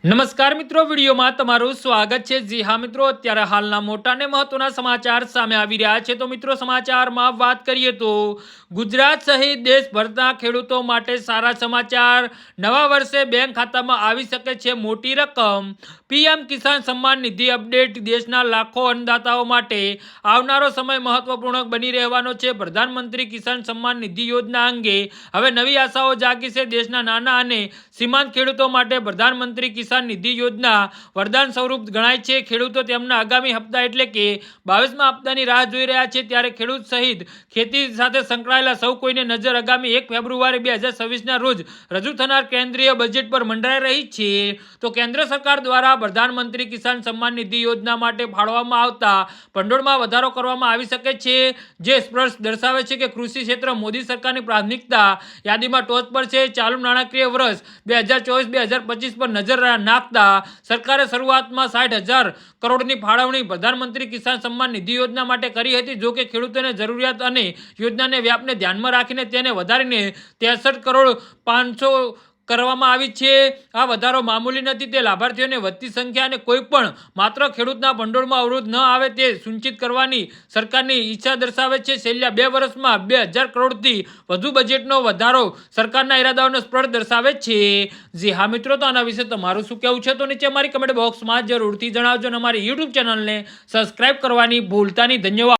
નમસ્કાર મિત્રો, વિડીયોમાં તમારું સ્વાગત છે। જી હા મિત્રો, અત્યારે હાલના મોટા અને મહત્વના સમાચાર સામે આવી રહ્યા છે। તો મિત્રો, સમાચારમાં વાત કરીએ તો ગુજરાત સહિત દેશભરના ખેડૂતો માટે સારા સમાચાર। નવા વર્ષે બેંક ખાતામાં આવી શકે છે મોટી રકમ। PM Kisan Samman Nidhi update. દેશના લાખો અન્નદાતાઓ માટે આવનારો સમય મહત્વપૂર્ણ બની રહેવાનો છે। પ્રધાનમંત્રી કિસાન સન્માન નિધિ યોજના અંગે હવે નવી આશાઓ જાગી છે। દેશના નાના અને સીમાંત ખેડૂતો માટે પ્રધાનમંત્રી કિસાન નિધિ યોજના વરદાન સ્વરૂપ ગણાય છે। ખેડૂતો તેમના આગામી હપ્તા એટલે કે 22મા હપ્તાની રાહ જોઈ રહ્યા છે। ત્યારે ખેડૂત સહિત ખેતી સાથે સંકળાયેલા સૌ કોઈને નજર આગામી 1 ફેબ્રુઆરી 2026ના રોજ રજૂ થનાર કેન્દ્રીય બજેટ પર મંડરાઈ રહી છે। તો કેન્દ્ર સરકાર દ્વારા પ્રધાનમંત્રી કિસાન સન્માન નિધિ યોજના માટે ફાળવવામાં આવતા ભંડોળમાં વધારો કરવામાં આવી શકે છે, જે સ્પષ્ટ દર્શાવે છે કે કૃષિ ક્ષેત્ર મોદી સરકારની પ્રાથમિકતા યાદીમાં ટોચ પર છે। ચાલુ નાણાકીય વર્ષ 2024-2025 પર નજર નાખતા સરકારે શરૂઆતમાં 60,000 કરોડની ફાળવણી પ્રધાનમંત્રી કિસાન સન્માન નિધિ યોજના માટે કરી હતી। જો કે ખેડૂતોની જરૂરિયાત અને યોજનાને વ્યાપને ધ્યાનમાં રાખીને તેને વધારીને 63 કરોડ 500 કરવામાં આવી છે। આ વધારો મામૂલી નથી, તે લાભાર્થીઓને વધતી સંખ્યા અને કોઈ પણ માત્ર ખેડૂતના ભંડોળમાં અવરોધ ન આવે તે સુનિશ્ચિત કરવાની સરકારની ઈચ્છા દર્શાવે છે। છેલ્લા 2 વર્ષમાં 2000 કરોડથી વધુ બજેટનો વધારો સરકારના ઈરાદાઓને સ્પષ્ટ દર્શાવે છે। જી હા મિત્રો, તો આના વિશે તમારું શું કહેવું છે તો નીચે અમારી કમેન્ટ બોક્સમાં જરૂરથી જણાવજો અને અમારી યુટ્યુબ ચેનલને સબસ્ક્રાઇબ કરવાની ભૂલતા નહીં। ધન્યવાદ।